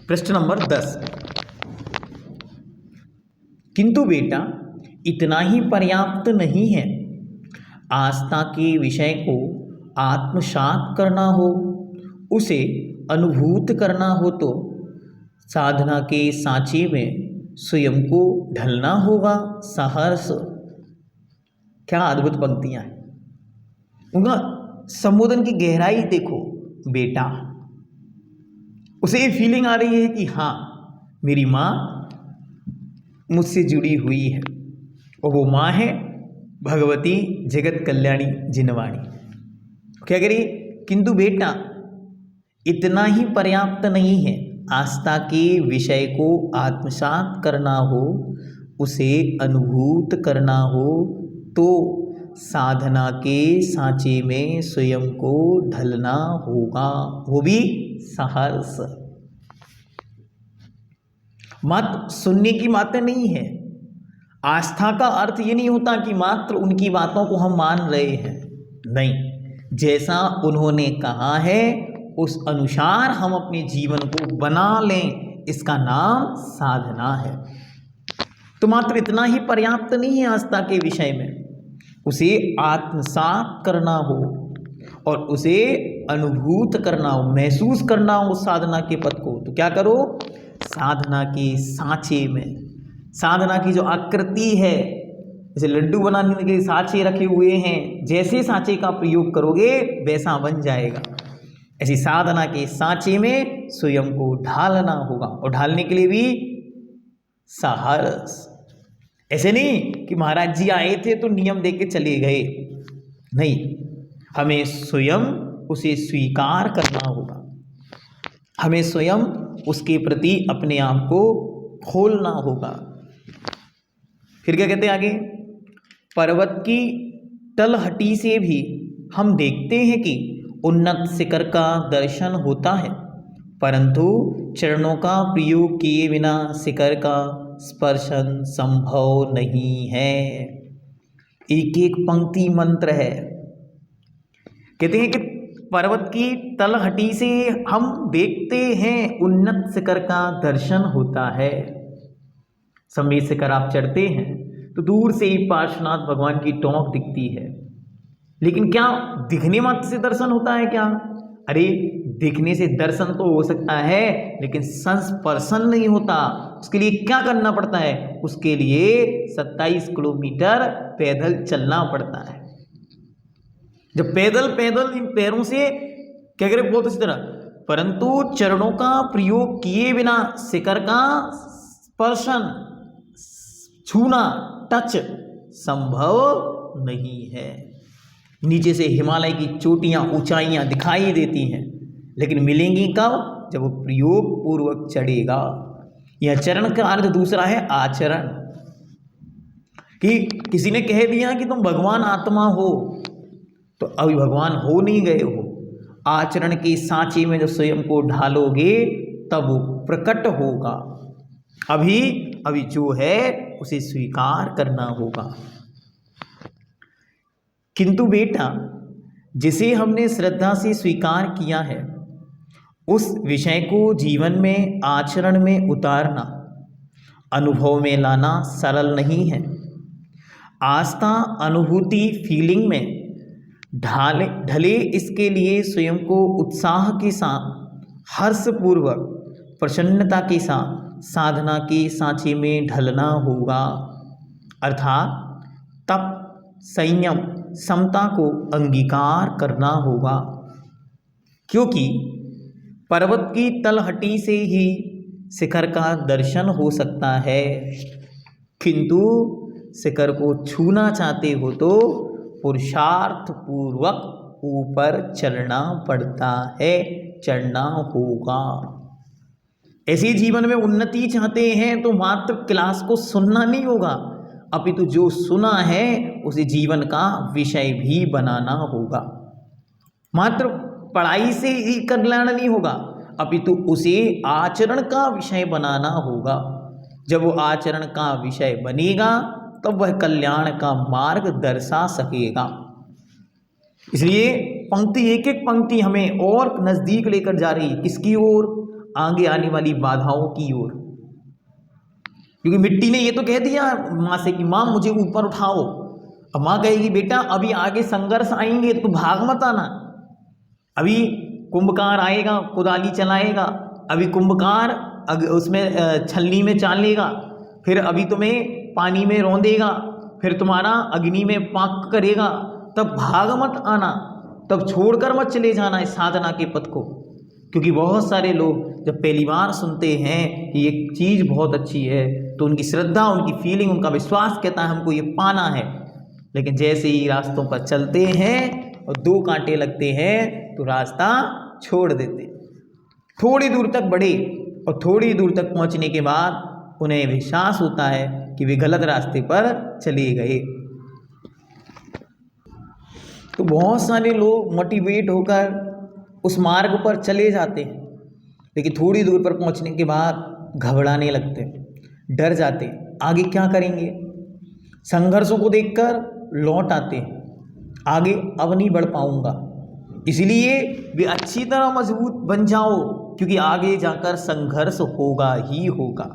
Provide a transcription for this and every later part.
पृष्ठ नंबर 10। किंतु बेटा इतना ही पर्याप्त नहीं है। आस्था के विषय को आत्मसात करना हो, उसे अनुभूत करना हो तो साधना के सांचे में स्वयं को ढलना होगा सहर्ष। क्या अद्भुत पंक्तियां हैं। उनका संबोधन की गहराई देखो। बेटा, उसे ये फीलिंग आ रही है कि हाँ, मेरी माँ मुझसे जुड़ी हुई है और वो माँ है भगवती जगत कल्याणी जिनवाणी। क्या करिए, किंतु बेटा इतना ही पर्याप्त नहीं है। आस्था के विषय को आत्मसात करना हो, उसे अनुभूत करना हो तो साधना के सांचे में स्वयं को ढलना होगा, वो भी सहर्ष। मात्र सुनने की बातें नहीं है। आस्था का अर्थ ये नहीं होता कि मात्र उनकी बातों को हम मान रहे हैं, नहीं, जैसा उन्होंने कहा है उस अनुसार हम अपने जीवन को बना लें, इसका नाम साधना है। तो मात्र इतना ही पर्याप्त नहीं है आस्था के विषय में, उसे आत्मसात करना हो और उसे अनुभूत करना हो, महसूस करना हो साधना के पद को। तो क्या करो, साधना के सांचे में, साधना की जो आकृति है, जैसे लड्डू बनाने के सांचे रखे हुए हैं, जैसे सांचे का प्रयोग करोगे वैसा बन जाएगा। ऐसी साधना के सांचे में स्वयं को ढालना होगा और ढालने के लिए भी सहर्ष। ऐसे नहीं कि महाराज जी आए थे तो नियम देके चले गए, नहीं, हमें स्वयं उसे स्वीकार करना होगा, हमें स्वयं उसके प्रति अपने आप को खोलना होगा। फिर क्या कहते हैं आगे, पर्वत की तलहटी से भी हम देखते हैं कि उन्नत शिखर का दर्शन होता है, परंतु चरणों का प्रयोग किए बिना शिखर का स्पर्शन संभव नहीं है। एक एक पंक्ति मंत्र है। कहते हैं कि पर्वत की तलहटी से हम देखते हैं उन्नत शिखर का दर्शन होता है। समीर शिखर आप चढ़ते हैं तो दूर से ही पार्श्वनाथ भगवान की टोंक दिखती है, लेकिन क्या दिखने मात्र से दर्शन होता है क्या? अरे दिखने से दर्शन तो हो सकता है, लेकिन संस्पर्शन नहीं होता। उसके लिए क्या करना पड़ता है? उसके लिए 27 किलोमीटर पैदल चलना पड़ता है। जब पैदल पैदल इन पैरों से क्या करें, बहुत अच्छी तरह, परंतु चरणों का प्रयोग किए बिना शिखर का स्पर्शन, छूना, टच संभव नहीं है। नीचे से हिमालय की चोटियां, ऊंचाइयां दिखाई देती हैं, लेकिन मिलेंगी कब? जब वो प्रयोग पूर्वक चढ़ेगा। यह चरण का अर्थ दूसरा है आचरण। कि किसी ने कह दिया कि तुम भगवान आत्मा हो, तो अभी भगवान हो नहीं गए हो। आचरण के सांचे में जब स्वयं को ढालोगे तब वो प्रकट होगा। अभी जो है उसे स्वीकार करना होगा। किंतु बेटा जिसे हमने श्रद्धा से स्वीकार किया है, उस विषय को जीवन में आचरण में उतारना, अनुभव में लाना सरल नहीं है। आस्था, अनुभूति, फीलिंग में ढले इसके लिए स्वयं को उत्साह के साथ, हर्षपूर्वक, प्रसन्नता के साथ साधना के सांचे में ढलना होगा। अर्थात तप, संयम, समता को अंगीकार करना होगा। क्योंकि पर्वत की तलहटी से ही शिखर का दर्शन हो सकता है, किंतु शिखर को छूना चाहते हो तो पुरुषार्थ पूर्वक ऊपर चढ़ना पड़ता है, चढ़ना होगा। ऐसे जीवन में उन्नति चाहते हैं तो मात्र क्लास को सुनना नहीं होगा, अपितु जो सुना है उसे जीवन का विषय भी बनाना होगा। मात्र पढ़ाई से ही कल्याण नहीं होगा, अपितु उसे आचरण का विषय बनाना होगा। जब वो आचरण का विषय बनेगा तब वह कल्याण का मार्ग दर्शा सकेगा। इसलिए पंक्ति, एक एक पंक्ति हमें और नजदीक लेकर जा रही, किसकी ओर? आगे आने वाली बाधाओं की ओर। क्योंकि मिट्टी ने ये तो कह दिया माँ से कि माँ मुझे ऊपर उठाओ। अब माँ कहेगी बेटा अभी आगे संघर्ष आएंगे तो भाग मत आना। अभी कुंभकार आएगा, कुदाली चलाएगा, अभी कुंभकार उसमें छलनी में चालेगा, फिर अभी तुम्हें पानी में रौंदेगा, फिर तुम्हारा अग्नि में पाक करेगा, तब भाग मत आना, तब छोड़कर मत चले जाना इस साधना के पथ को। क्योंकि बहुत सारे लोग जब पहली बार सुनते हैं कि ये चीज़ बहुत अच्छी है तो उनकी श्रद्धा, उनकी फीलिंग, उनका विश्वास कहता है हमको ये पाना है, लेकिन जैसे ही रास्तों पर चलते हैं और 2 कांटे लगते हैं तो रास्ता छोड़ देते। थोड़ी दूर तक बढ़े और थोड़ी दूर तक पहुंचने के बाद उन्हें विश्वास होता है कि वे गलत रास्ते पर चले गए। तो बहुत सारे लोग मोटिवेट होकर उस मार्ग पर चले जाते हैं, लेकिन थोड़ी दूर पर पहुंचने के बाद घबराने लगते हैं, डर जाते हैं, आगे क्या करेंगे। संघर्षों को देखकर लौट आते हैं, आगे अब नहीं बढ़ पाऊंगा। इसलिए वे अच्छी तरह मजबूत बन जाओ, क्योंकि आगे जाकर संघर्ष होगा ही होगा।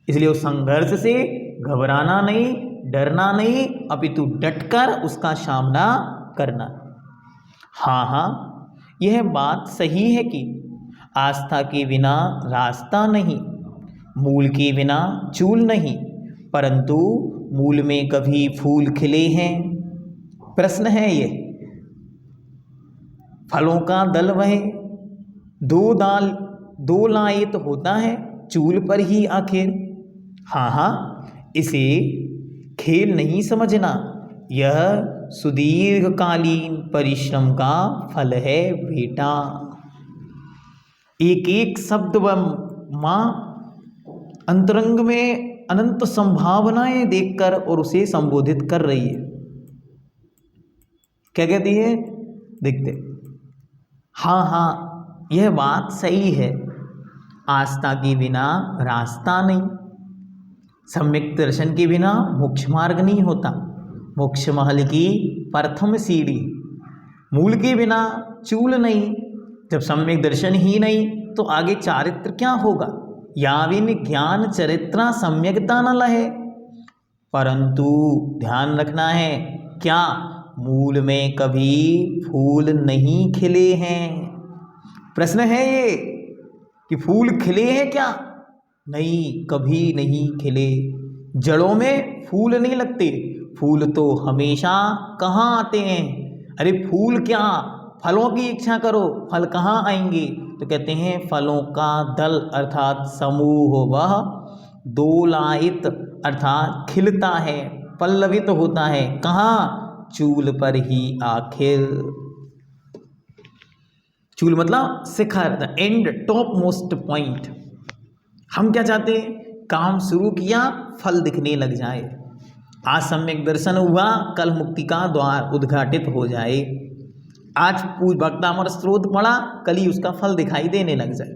इसलिए उस संघर्ष से घबराना नहीं, डरना नहीं, अपितु डटकर उसका सामना करना। हाँ, यह बात सही है कि आस्था के बिना रास्ता नहीं, मूल के बिना चूल नहीं, परंतु मूल में कभी फूल खिले हैं। प्रश्न है ये, फलों का दल वह दो लाए तो होता है चूल पर ही आखिर। हाँ, इसे खेल नहीं समझना, यह सुदीर्घकालीन परिश्रम का फल है बेटा। एक एक शब्द व माँ अंतरंग में अनंत संभावनाएं देखकर और उसे संबोधित कर रही है। क्या कहती है देखते। हाँ, यह बात सही है, आस्था के बिना रास्ता नहीं, सम्यक दर्शन के बिना मोक्ष मार्ग नहीं होता। मोक्ष महल की प्रथम सीढ़ी, मूल के बिना चूल नहीं। जब सम्यक दर्शन ही नहीं तो आगे चारित्र क्या होगा। याविन ज्ञान चरित्रा सम्यकता न लहे। परंतु ध्यान रखना है क्या, मूल में कभी फूल नहीं खिले हैं। प्रश्न है ये कि फूल खिले हैं क्या। नहीं, कभी नहीं खिले। जड़ों में फूल नहीं लगते, फूल तो हमेशा कहाँ आते हैं। अरे फूल क्या, फलों की इच्छा करो, फल कहाँ आएंगे। तो कहते हैं फलों का दल अर्थात समूह वह दोलायित अर्थात खिलता है, पल्लवित होता है, कहाँ, चूल पर ही आखिर। चूल मतलब शिखर, the end, top most point. हम क्या चाहते हैं, काम शुरू किया फल दिखने लग जाए। आज सम्यक दर्शन हुआ, कल मुक्ति का द्वार उद्घाटित हो जाए। आज भक्तामर स्रोत पड़ा, कल ही उसका फल दिखाई देने लग जाए।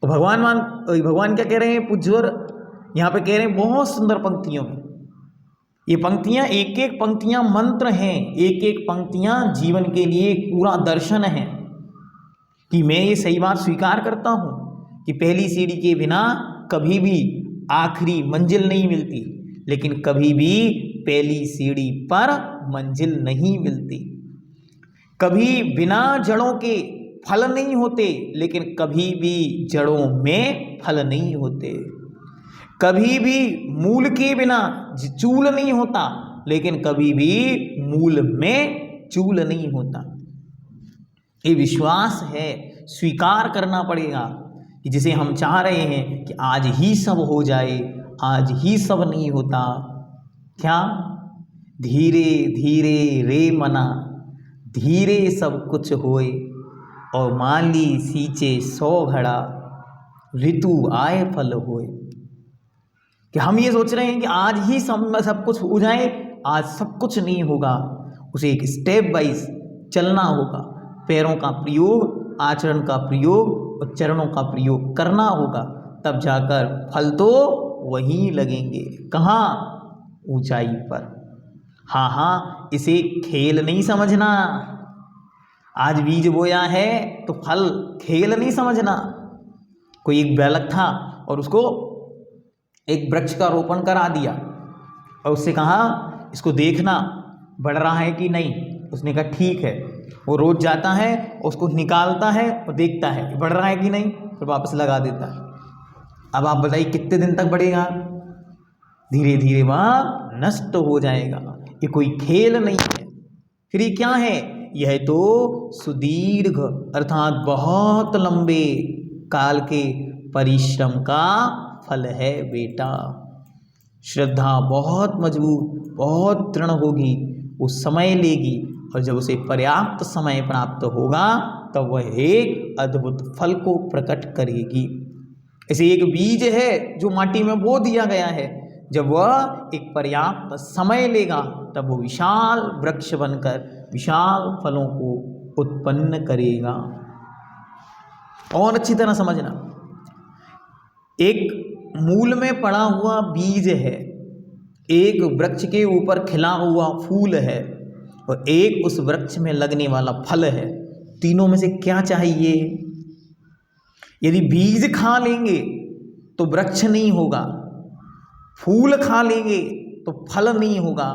तो भगवान क्या कह रहे हैं, पूज्यवर यहाँ पे कह रहे हैं बहुत सुंदर पंक्तियों में। ये पंक्तियाँ एक एक पंक्तियाँ मंत्र हैं, एक एक पंक्तियाँ जीवन के लिए एक पूरा दर्शन है। कि मैं ये सही बात स्वीकार करता हूँ कि पहली सीढ़ी के बिना कभी भी आखिरी मंजिल नहीं मिलती, लेकिन कभी भी पहली सीढ़ी पर मंजिल नहीं मिलती। कभी बिना जड़ों के फल नहीं होते, लेकिन कभी भी जड़ों में फल नहीं होते। कभी भी मूल के बिना चूल नहीं होता, लेकिन कभी भी मूल में चूल नहीं होता। ये विश्वास है, स्वीकार करना पड़ेगा कि जिसे हम चाह रहे हैं कि आज ही सब हो जाए, आज ही सब नहीं होता। क्या, धीरे धीरे रे मना, धीरे सब कुछ होए, और माली सींचे 100 घड़ा, ऋतु आए फल होए। कि हम ये सोच रहे हैं कि आज ही सब कुछ हो जाए, आज सब कुछ नहीं होगा। उसे एक स्टेप वाइज चलना होगा, पैरों का प्रयोग, आचरण का प्रयोग और चरणों का प्रयोग करना होगा, तब जाकर फल तो वहीं लगेंगे। कहाँ, ऊंचाई पर। हाँ, इसे खेल नहीं समझना। आज बीज बोया है तो फल खेल नहीं समझना। कोई एक बालक था और उसको एक वृक्ष का रोपण करा दिया और उससे कहा इसको देखना बढ़ रहा है कि नहीं। उसने कहा ठीक है। वो रोज जाता है, उसको निकालता है और देखता है बढ़ रहा है कि नहीं, फिर वापस लगा देता है। अब आप बताइए कितने दिन तक बढ़ेगा? धीरे धीरे वह नष्ट हो जाएगा। ये कोई खेल नहीं है। फिर ये क्या है? यह तो सुदीर्घ अर्थात बहुत लंबे काल के परिश्रम का फल है बेटा। श्रद्धा बहुत मजबूत, बहुत दृढ़ होगी, वो समय लेगी और जब उसे पर्याप्त समय प्राप्त होगा तब वह एक अद्भुत फल को प्रकट करेगी। ऐसे एक बीज है जो माटी में बो दिया गया है, जब वह एक पर्याप्त समय लेगा तब वो विशाल वृक्ष बनकर विशाल फलों को उत्पन्न करेगा। और अच्छी तरह समझना, एक मूल में पड़ा हुआ बीज है, एक वृक्ष के ऊपर खिला हुआ फूल है और एक उस वृक्ष में लगने वाला फल है। तीनों में से क्या चाहिए? यदि बीज खा लेंगे तो वृक्ष नहीं होगा, फूल खा लेंगे तो फल नहीं होगा।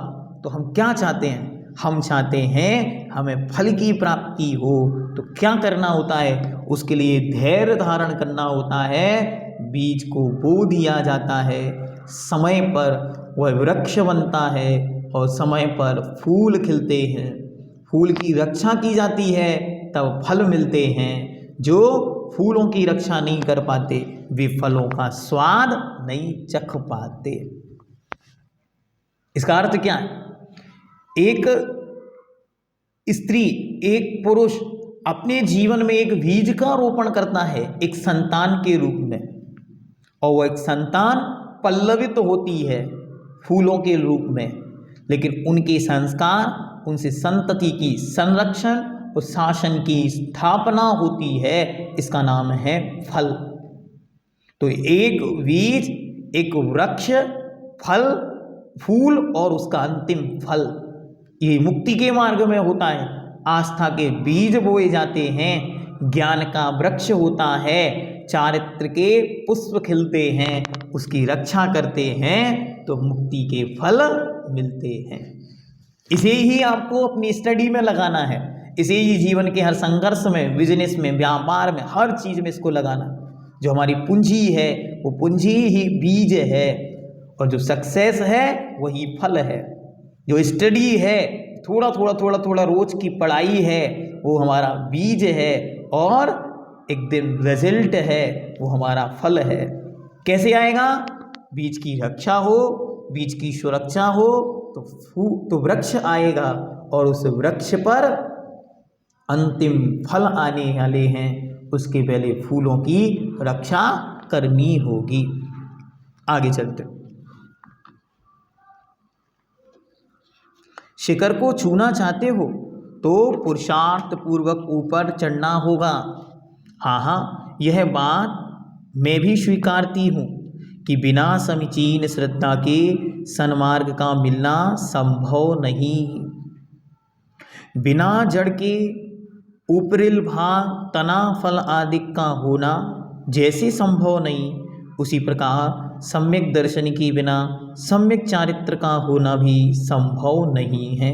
तो हम क्या चाहते हैं? हम चाहते हैं हमें फल की प्राप्ति हो। तो क्या करना होता है? उसके लिए धैर्य धारण करना होता है। बीज को बो दिया जाता है, समय पर वह वृक्ष बनता है और समय पर फूल खिलते हैं, फूल की रक्षा की जाती है, तब फल मिलते हैं। जो फूलों की रक्षा नहीं कर पाते वे फलों का स्वाद नहीं चख पाते। इसका अर्थ क्या है? एक स्त्री, एक पुरुष अपने जीवन में एक बीज का रोपण करता है एक संतान के रूप में, और वह एक संतान पल्लवित होती है फूलों के रूप में, लेकिन उनके संस्कार, उनसे संतति की संरक्षण और शासन की स्थापना होती है। इसका नाम है फल। तो एक बीज, एक वृक्ष, फल, फूल और उसका अंतिम फल, ये मुक्ति के मार्ग में होता है। आस्था के बीज बोए जाते हैं, ज्ञान का वृक्ष होता है, चारित्र के पुष्प खिलते हैं, उसकी रक्षा करते हैं तो मुक्ति के फल मिलते हैं। इसे ही आपको अपनी स्टडी में लगाना है, इसे ही जीवन के हर संघर्ष में, बिजनेस में, व्यापार में, हर चीज में इसको लगाना। जो हमारी पूंजी है वो पूंजी ही बीज है और जो सक्सेस है वही फल है। जो स्टडी है, थोड़ा थोड़ा रोज की पढ़ाई है, वो हमारा बीज है और एक दिन रिजल्ट है, वो हमारा फल है। कैसे आएगा? बीज की रक्षा हो, बीज की सुरक्षा हो तो वृक्ष आएगा और उस वृक्ष पर अंतिम फल आने वाले हैं। उसके पहले फूलों की रक्षा करनी होगी। आगे चलते। शिखर को छूना चाहते हो तो पुरुषार्थ पूर्वक ऊपर चढ़ना होगा। हाँ, यह बात मैं भी स्वीकारती हूँ कि बिना समीचीन श्रद्धा के सन्मार्ग का मिलना संभव नहीं। बिना जड़ के ऊपरिल भाग, तना, फल आदि का होना जैसे संभव नहीं, उसी प्रकार सम्यक दर्शन के बिना सम्यक चारित्र का होना भी संभव नहीं है।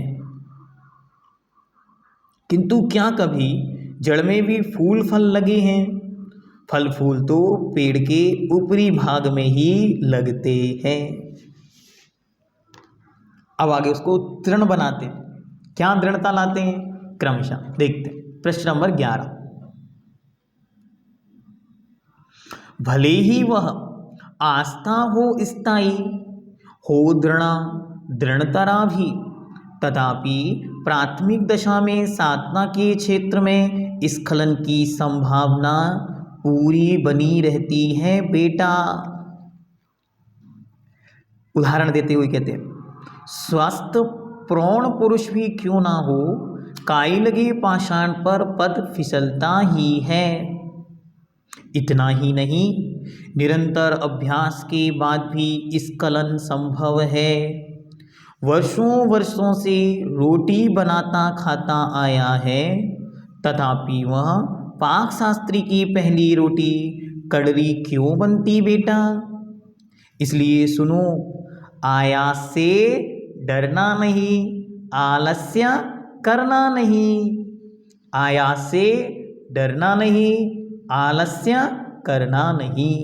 किंतु क्या कभी जड़ में भी फूल फल लगे हैं? फल फूल तो पेड़ के ऊपरी भाग में ही लगते हैं। अब आगे उसको दृढ़ बनाते हैं। क्या दृढ़ता लाते हैं? क्रमशः देखते हैं। प्रश्न नंबर 11। भले ही वह आस्था हो स्थायी, हो दृढ़तरा भी, तथापि प्राथमिक दशा में साधना के क्षेत्र में स्खलन की संभावना पूरी बनी रहती है बेटा। उदाहरण देते हुए कहते हैं, स्वस्थ प्रौढ़ पुरुष भी क्यों ना हो, काई लगे पाषाण पर पद फिसलता ही है। इतना ही नहीं, निरंतर अभ्यास के बाद भी स्खलन संभव है। वर्षों वर्षों से रोटी बनाता खाता आया है, तथापि वह पाक शास्त्री की पहली रोटी कड़वी क्यों बनती बेटा? इसलिए सुनो, आयास से डरना नहीं, आलस्य करना नहीं। आयास से डरना नहीं, आलस्य करना नहीं।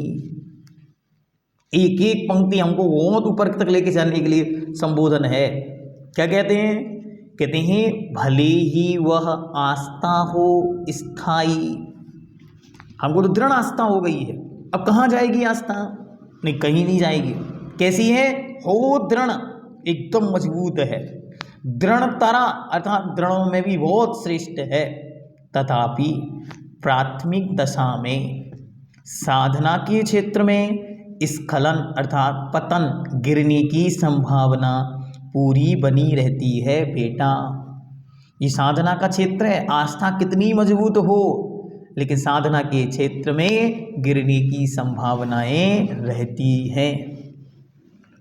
एक एक पंक्ति हमको बहुत ऊपर तक लेके जाने के लिए संबोधन है। क्या कहते हैं? कहते हैं भले ही वह आस्था हो स्थायी। हमको तो दृढ़ आस्था हो गई है, अब कहाँ जाएगी आस्था? नहीं, कहीं नहीं जाएगी। कैसी है? हो दृढ़, एकदम मजबूत है। दृढ़तरा अर्थात दृढ़ों में भी बहुत श्रेष्ठ है। तथापि प्राथमिक दशा में, साधना के क्षेत्र में स्खलन अर्थात पतन, गिरने की संभावना पूरी बनी रहती है बेटा। ये साधना का क्षेत्र है, आस्था कितनी मजबूत हो लेकिन साधना के क्षेत्र में गिरने की संभावनाएं रहती हैं।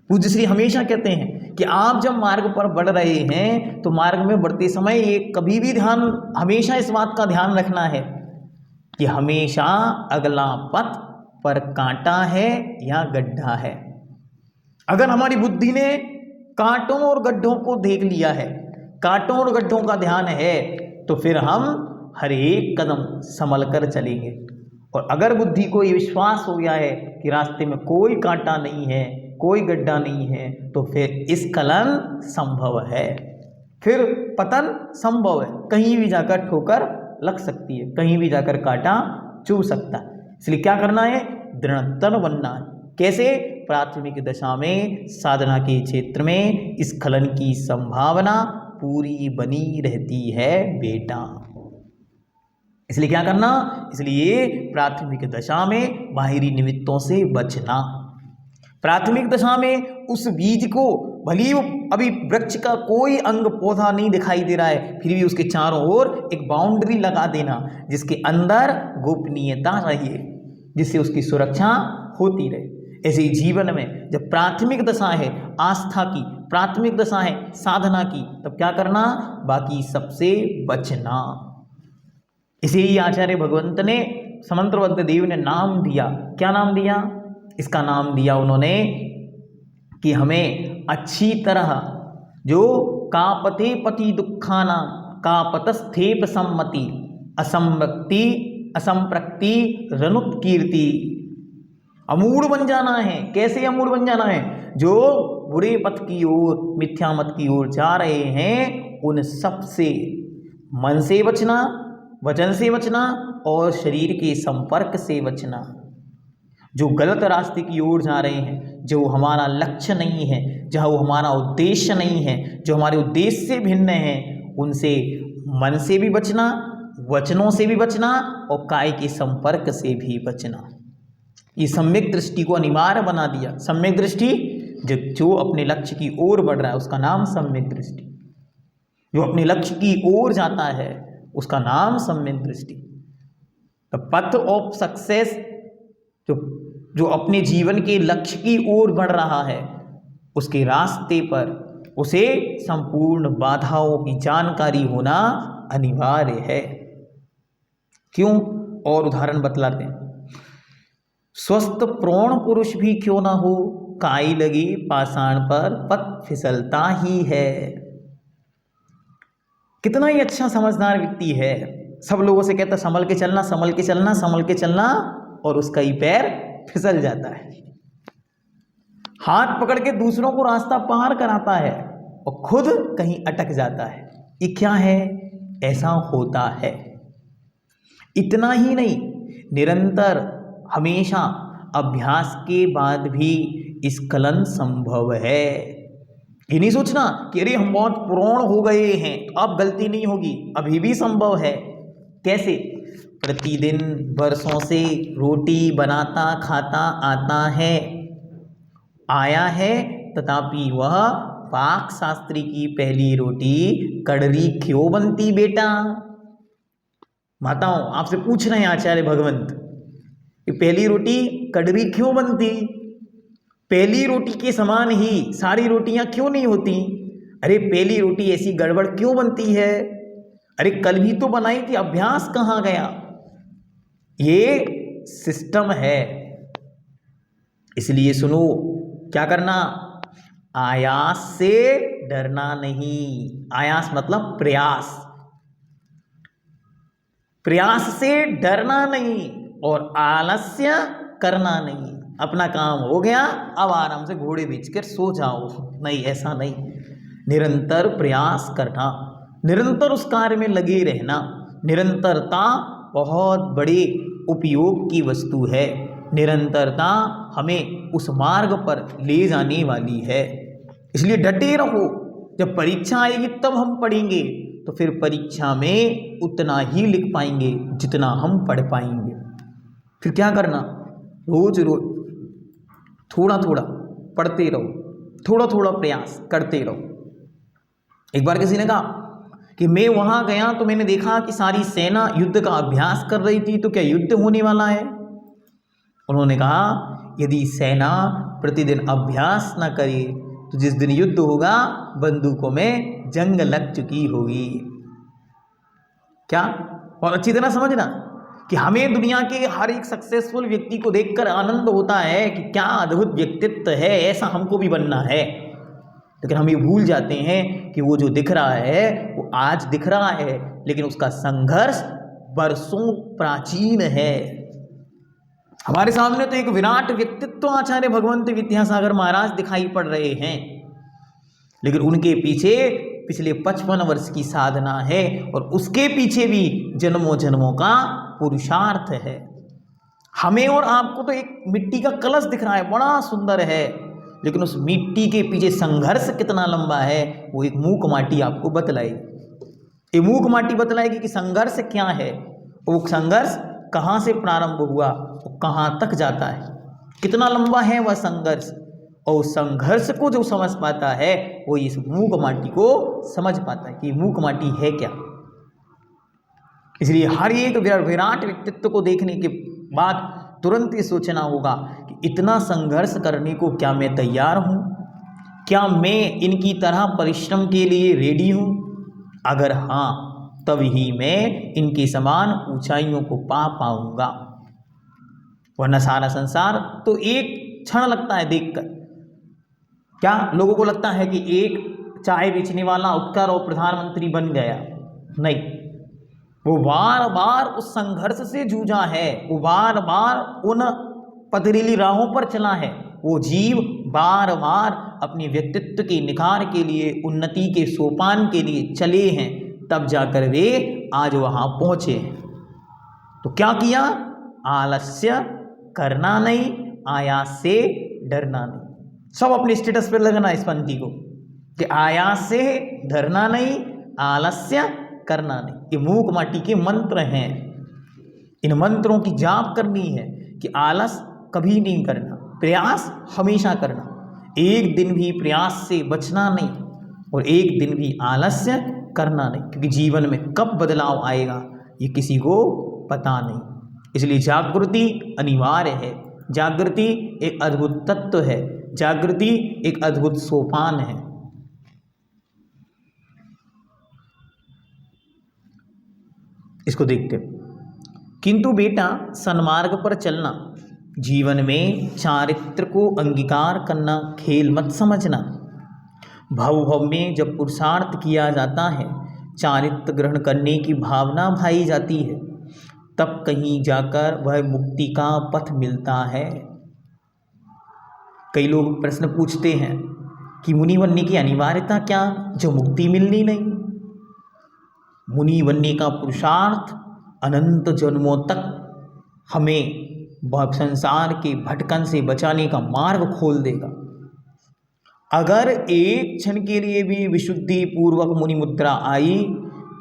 पूज्य श्री हमेशा कहते हैं कि आप जब मार्ग पर बढ़ रहे हैं तो मार्ग में बढ़ते समय ये कभी भी ध्यान, हमेशा इस बात का ध्यान रखना है कि हमेशा अगला पथ पर कांटा है या गड्ढा है। अगर हमारी बुद्धि ने कांटों और गड्ढों को देख लिया है, कांटों और गड्ढों का ध्यान है, तो फिर हम हर एक कदम संभल कर चलेंगे। और अगर बुद्धि को ये विश्वास हो गया है कि रास्ते में कोई कांटा नहीं है, कोई गड्ढा नहीं है, तो फिर स्खलन संभव है, फिर पतन संभव है। कहीं भी जाकर ठोकर लग सकती है, कहीं भी जाकर कांटा चुभ सकता है। इसलिए क्या करना है? दृढ़तर बनना है। कैसे? प्राथमिक दशा में, साधना के क्षेत्र में स्खलन की संभावना पूरी बनी रहती है बेटा। इसलिए क्या करना? इसलिए प्राथमिक दशा में बाहरी निमित्तों से बचना। प्राथमिक दशा में उस बीज को, भले ही अभी वृक्ष का कोई अंग पौधा नहीं दिखाई दे रहा है, फिर भी उसके चारों ओर एक बाउंड्री लगा देना जिसके अंदर गोपनीयता रहे, जिससे उसकी सुरक्षा होती रहे। ऐसे ही जीवन में जब प्राथमिक दशा है आस्था की, प्राथमिक दशा है साधना की, तब क्या करना? बाकी सबसे बचना। इसीलिए आचार्य भगवंत ने, समंत्रबद्ध देव ने नाम दिया। क्या नाम दिया? इसका नाम दिया उन्होंने कि हमें अच्छी तरह जो कापते पति दुखाना कापतस्थेप सम्मति असंवक्ति असंप्रक्ति रनुत कीर्ति, अमूढ़ बन जाना है। कैसे अमूढ़ बन जाना है? जो बुरे पथ की ओर, मिथ्या मत की ओर जा रहे हैं, उन सब से मन से बचना, वचन से बचना और शरीर के संपर्क से बचना। जो गलत रास्ते की ओर जा रहे हैं, जो हमारा लक्ष्य नहीं है, जहाँ वो हमारा उद्देश्य नहीं है, जो हमारे उद्देश्य से भिन्न है, उनसे मन से भी बचना, वचनों से भी बचना और काय के संपर्क से भी बचना। ये सम्यक दृष्टि को अनिवार्य बना दिया। सम्यक दृष्टि, जो अपने लक्ष्य की ओर बढ़ रहा है उसका नाम सम्यक दृष्टि। जो अपने लक्ष्य की ओर जाता है उसका नाम सम्यक दृष्टि। द पथ ऑफ सक्सेस, जो अपने जीवन के लक्ष्य की ओर बढ़ रहा है, उसके रास्ते पर उसे संपूर्ण बाधाओं की जानकारी होना अनिवार्य है। क्यों? और उदाहरण बतलाते हैं। स्वस्थ प्रौढ़ पुरुष भी क्यों ना हो, काई लगी पाषाण पर पथ फिसलता ही है। कितना ही अच्छा समझदार व्यक्ति है, सब लोगों से कहता संभल के चलना, संभल के चलना, संभल के चलना, और उसका ही पैर फिसल जाता है। हाथ पकड़ के दूसरों को रास्ता पार कराता है और खुद कहीं अटक जाता है। ये क्या है? ऐसा होता है। इतना ही नहीं, निरंतर हमेशा अभ्यास के बाद भी स्खलन संभव है। ये नहीं सोचना कि अरे हम बहुत प्रौढ़ हो गए हैं तो अब गलती नहीं होगी, अभी भी संभव है। कैसे? प्रतिदिन वर्षों से रोटी बनाता खाता आता है, आया है, तथापि वह पाक शास्त्री की पहली रोटी कड़वी क्यों बनती बेटा? माताओं, आपसे पूछ रहे हैं आचार्य भगवंत कि पहली रोटी कड़वी क्यों बनती? पहली रोटी के समान ही सारी रोटियां क्यों नहीं होती? अरे पहली रोटी ऐसी गड़बड़ क्यों बनती है? अरे कल भी तो बनाई थी, अभ्यास कहाँ गया? ये सिस्टम है। इसलिए सुनो, क्या करना? आयास से डरना नहीं। आयास मतलब प्रयास, प्रयास से डरना नहीं और आलस्य करना नहीं। अपना काम हो गया, अब आराम से घोड़े बेचकर सो जाओ, नहीं, ऐसा नहीं। निरंतर प्रयास करना, निरंतर उस कार्य में लगे रहना। निरंतरता बहुत बड़े उपयोग की वस्तु है। निरंतरता हमें उस मार्ग पर ले जाने वाली है। इसलिए डटे रहो। जब परीक्षा आएगी तब हम पढ़ेंगे, तो फिर परीक्षा में उतना ही लिख पाएंगे जितना हम पढ़ पाएंगे। फिर क्या करना? रोज रोज थोड़ा थोड़ा पढ़ते रहो, थोड़ा थोड़ा प्रयास करते रहो। एक बार किसी ने कहा कि मैं वहां गया तो मैंने देखा कि सारी सेना युद्ध का अभ्यास कर रही थी, तो क्या युद्ध होने वाला है? उन्होंने कहा, यदि सेना प्रतिदिन अभ्यास न करे तो जिस दिन युद्ध होगा बंदूकों में जंग लग चुकी होगी। क्या? और अच्छी तरह समझना कि हमें दुनिया के हर एक सक्सेसफुल व्यक्ति को देखकर आनंद होता है कि क्या अद्भुत व्यक्तित्व है, ऐसा हमको भी बनना है। लेकिन हम ये भूल जाते हैं कि वो जो दिख रहा है वो आज दिख रहा है, लेकिन उसका संघर्ष बरसों प्राचीन है। हमारे सामने तो एक विराट व्यक्तित्व आचार्य भगवंत विद्यासागर महाराज दिखाई पड़ रहे हैं, लेकिन उनके पीछे पिछले 55 वर्ष की साधना है और उसके पीछे भी जन्मों जन्मों का पुरुषार्थ है। हमें और आपको तो एक मिट्टी का कलश दिख रहा है, बड़ा सुंदर है, लेकिन उस मिट्टी के पीछे संघर्ष कितना लंबा है वो एक मूक माटी आपको बतलाएगी। ये मूक माटी बतलाएगी कि संघर्ष क्या है, वो संघर्ष कहाँ से प्रारंभ हुआ, वो कहाँ तक जाता है, कितना लंबा है वह संघर्ष। और उस संघर्ष को जो समझ पाता है वो इस मूक माटी को समझ पाता है कि मूक माटी है क्या। इसलिए हर एक विराट व्यक्तित्व को देखने के बाद तुरंत ये सोचना होगा कि इतना संघर्ष करने को क्या मैं तैयार हूँ? क्या मैं इनकी तरह परिश्रम के लिए रेडी हूँ? अगर हाँ, तब ही मैं इनके समान ऊंचाइयों को पा पाऊंगा, वरना सारा संसार तो एक क्षण लगता है देखकर। क्या लोगों को लगता है कि एक चाय बेचने वाला उठकर और प्रधानमंत्री बन गया? नहीं, वो बार बार उस संघर्ष से जूझा है, वो बार बार उन पथरीली राहों पर चला है। वो जीव बार बार अपने व्यक्तित्व के निखार के लिए, उन्नति के सोपान के लिए चले हैं, तब जाकर वे आज वहां पहुंचे। तो क्या किया? आलस्य करना नहीं, आयास से डरना नहीं। सब अपने स्टेटस पर लगना इस पंक्ति को कि आयास से डरना नहीं, आलस्य करना नहीं। ये मूक माटी के मंत्र हैं, इन मंत्रों की जाप करनी है कि आलस कभी नहीं करना, प्रयास हमेशा करना, एक दिन भी प्रयास से बचना नहीं और एक दिन भी आलस्य करना नहीं, क्योंकि जीवन में कब बदलाव आएगा ये किसी को पता नहीं। इसलिए जागृति अनिवार्य है। जागृति एक अद्भुत तत्व है, जागृति एक अद्भुत सोपान है। इसको देखते हैं। किंतु बेटा, सन्मार्ग पर चलना, जीवन में चारित्र को अंगीकार करना खेल मत समझना। भव भव में जब पुरुषार्थ किया जाता है, चारित्र ग्रहण करने की भावना भाई जाती है, तब कहीं जाकर वह मुक्ति का पथ मिलता है। कई लोग प्रश्न पूछते हैं कि मुनि बनने की अनिवार्यता क्या, जो मुक्ति मिलनी नहीं? मुनि बनने का पुरुषार्थ अनंत जन्मों तक हमें संसार के भटकन से बचाने का मार्ग खोल देगा। अगर एक क्षण के लिए भी विशुद्धि पूर्वक मुनि मुद्रा आई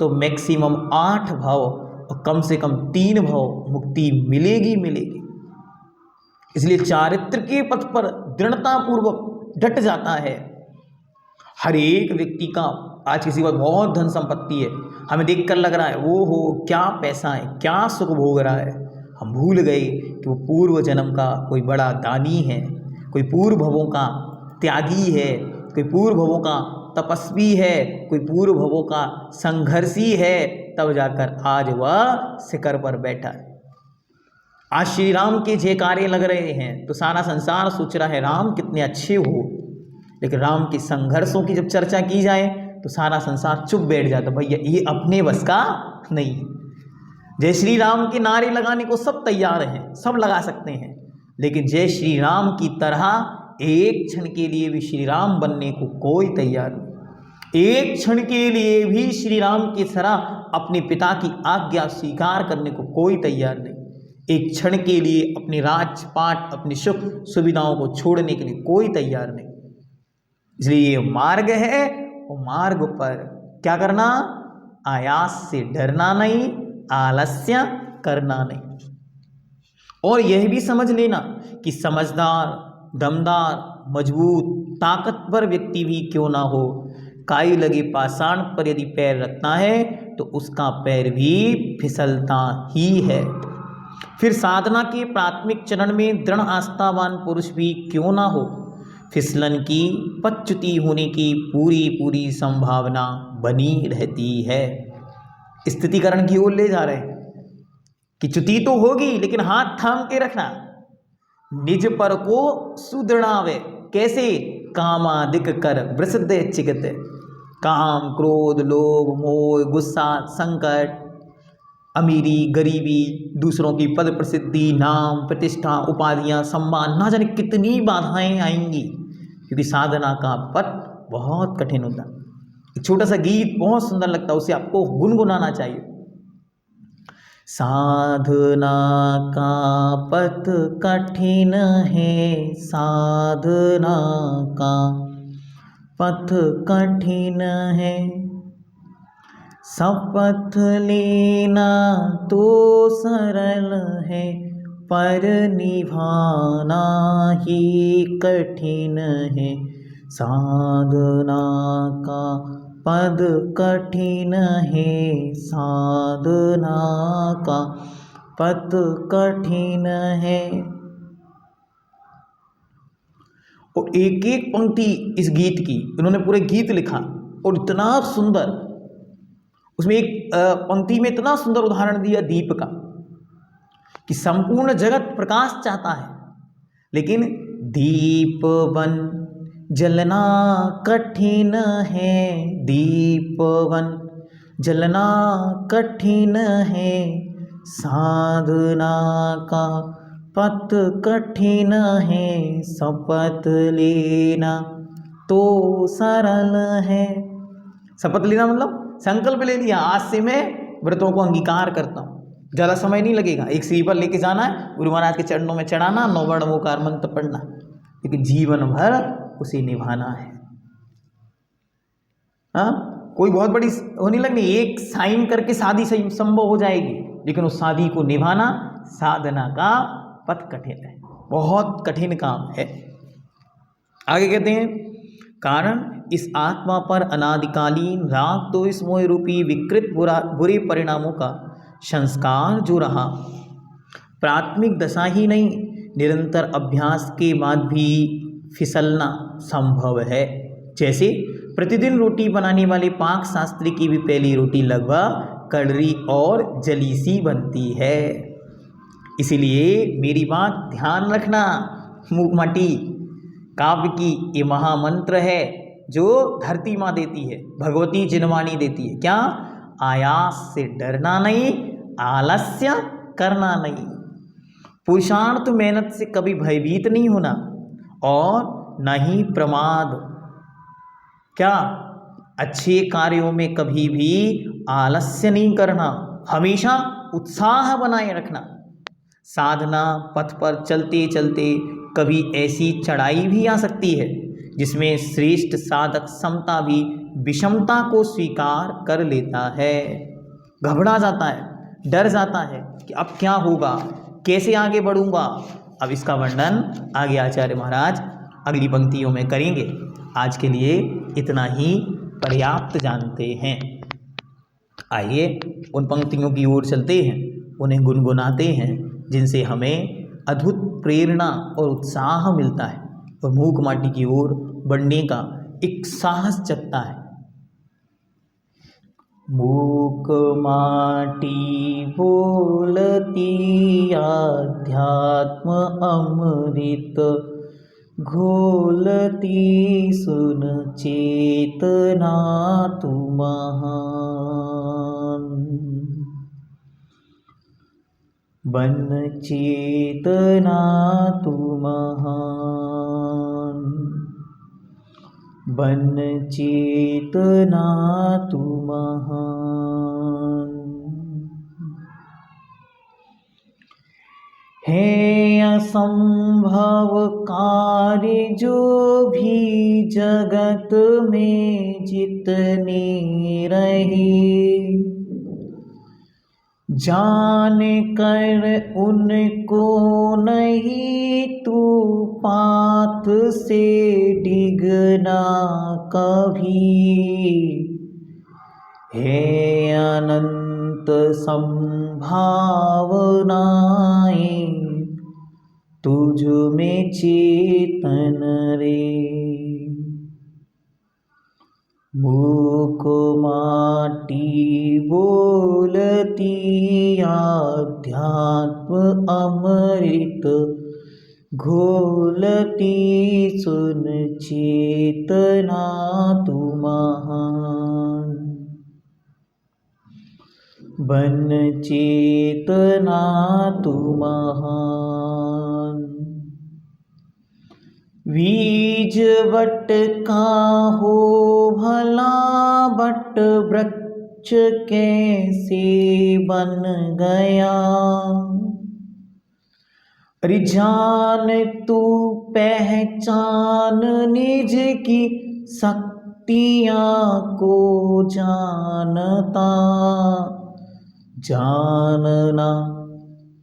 तो मैक्सिमम 8 भाव और कम से कम 3 भाव मुक्ति मिलेगी मिलेगी। इसलिए चारित्र के पथ पर दृढ़ता पूर्वक डट जाता है। हर एक व्यक्ति का आज किसी पर बहुत धन संपत्ति है, हमें देखकर लग रहा है वो हो क्या पैसा है, क्या सुख भोग रहा है। हम भूल गए कि वो पूर्व जन्म का कोई बड़ा दानी है, कोई पूर्व भवों का त्यागी है, कोई पूर्व भवों का तपस्वी है, कोई पूर्व भवों का संघर्षी है, तब जाकर आज वह शिखर पर बैठा है। आज श्री राम के जयकारे लग रहे हैं तो सारा संसार सोच रहा है राम कितने अच्छे हो, लेकिन राम के संघर्षों की जब चर्चा की जाए तो सारा संसार चुप बैठ जाता, भैया ये अपने बस का नहीं है। जय श्री राम के नारे लगाने को सब तैयार हैं, सब लगा सकते हैं, लेकिन जय श्री राम की तरह एक क्षण के लिए भी श्री राम बनने को कोई तैयार नहीं। एक क्षण के लिए भी श्री राम की तरह अपने पिता की आज्ञा स्वीकार करने को कोई तैयार नहीं। एक क्षण के लिए अपने राजपाट, अपनी सुख सुविधाओं को छोड़ने के लिए कोई तैयार नहीं। इसलिए ये मार्ग है, वो मार्ग पर क्या करना, आयास से डरना नहीं, आलस्य करना नहीं। और यह भी समझ लेना कि समझदार, दमदार, मजबूत, ताकतवर व्यक्ति भी क्यों ना हो, काई लगे पाषाण पर यदि पैर रखता है तो उसका पैर भी फिसलता ही है। फिर साधना के प्राथमिक चरण में दृढ़ आस्थावान पुरुष भी क्यों ना हो, फिसलन की, पच्युति होने की पूरी पूरी संभावना बनी रहती है। स्थितिकरण की ओर ले जा रहे हैं कि च्युति तो होगी, लेकिन हाथ थाम के रखना, निज पर को सुदृढ़ावे। कैसे, कामादिक कर वृषद चिगत, काम, क्रोध, लोभ, मोह, गुस्सा, संकट, अमीरी, गरीबी, दूसरों की पद प्रसिद्धि, नाम, प्रतिष्ठा, उपाधियां, सम्मान, ना जाने कितनी बाधाएं आएंगी, क्योंकि साधना का पथ बहुत कठिन होता है। एक छोटा सा गीत बहुत सुंदर लगता है, उसे आपको गुनगुनाना चाहिए। साधना का पथ कठिन है, साधना का पथ कठिन है, शपथ लेना तो सरल है, पर निभाना ही कठिन है। साधना का पद कठिन है, साधना का पद कठिन है। और एक एक पंक्ति इस गीत की, उन्होंने पूरे गीत लिखा और इतना सुंदर, उसमें एक पंक्ति में इतना सुंदर उदाहरण दिया दीप का, कि संपूर्ण जगत प्रकाश चाहता है, लेकिन दीप बन जलना कठिन है, दीप बन जलना कठिन है, साधना का पथ कठिन है, शपथ लेना तो सरल है। शपथ लेना मतलब संकल्प ले लिया, आज से मैं व्रतों को अंगीकार करता हूँ, ज़्यादा समय नहीं लगेगा, एक स्लीपर लेके जाना है, गुरु महाराज के चरणों में चढ़ाना, 9 वर्ण ओंकार मंत्र पढ़ना, लेकिन जीवन भर उसे निभाना है। हाँ, कोई बहुत बड़ी होने लगनी, एक साइन करके शादी संभव हो जाएगी, लेकिन उस शादी को निभाना साधना का पथ कठिन है, बहुत कठिन काम है। आगे कहते हैं, कारण इस आत्मा पर अनादिकालीन राग तो इस मोह रूपी विकृत बुरे परिणामों का संस्कार जो रहा, प्राथमिक दशा ही नहीं, निरंतर अभ्यास के बाद भी फिसलना संभव है। जैसे प्रतिदिन रोटी बनाने वाले पाक शास्त्री की भी पहली रोटी लगभग कड़री और जली सी बनती है। इसीलिए मेरी बात ध्यान रखना, मूकमाटी काव्य की ये महामंत्र है जो धरती माँ देती है, भगवती जिनवाणी देती है। क्या? आयास से डरना नहीं, आलस्य करना नहीं, पुरुषार्थ मेहनत से कभी भयभीत नहीं होना, और न ही प्रमाद। क्या? अच्छे कार्यों में कभी भी आलस्य नहीं करना, हमेशा उत्साह बनाए रखना। साधना पथ पर चलते चलते कभी ऐसी चढ़ाई भी आ सकती है जिसमें श्रेष्ठ साधक समता भी विषमता को स्वीकार कर लेता है, घबरा जाता है, डर जाता है कि अब क्या होगा, कैसे आगे बढ़ूंगा। अब इसका वर्णन आगे आचार्य महाराज अगली पंक्तियों में करेंगे। आज के लिए इतना ही पर्याप्त जानते हैं। आइए उन पंक्तियों की ओर चलते हैं, उन्हें गुनगुनाते हैं, जिनसे हमें अद्भुत प्रेरणा और उत्साह मिलता है और मूक माटी की ओर बढ़ने का एक साहस जगता है। मूक माटी बोलती आध्यात्म अमृत घोलती सुन चेतना तू महान। बन चेतना तू महान, बन चेतना तू महान। है असंभव कार्य जो भी जगत में जितने रहे, जान कर उनको नहीं तू पात से डिगना कभी। है अनंत संभावनाएं तुझ में चेतन रे। मूक माटी बोलती आध्यात्म अमृत घोलती सुन चेतना तू महान। बन चेतना तू महान। बीज बट का हो भला बट वृक्ष कैसे बन गया। अरे जान तू पहचान निज की शक्तियाँ को जानता। जानना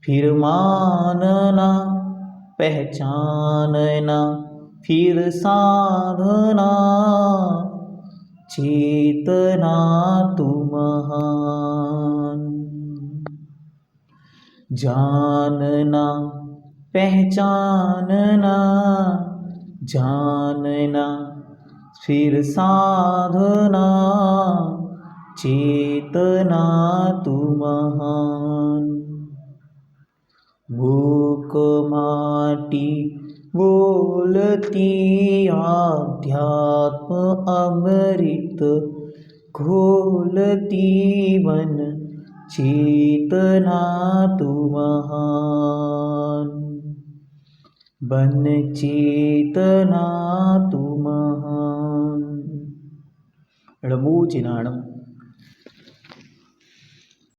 फिर मानना, पहचानना फिर साधना, चेतना तू महान। जानना पहचानना, जानना फिर साधना, चेतना तू महान। मूक माटी बोलती आध्यात्म अमृत घोलती बन चेतना तू महान। बन चेतना तू महान। णमो जिनाणम।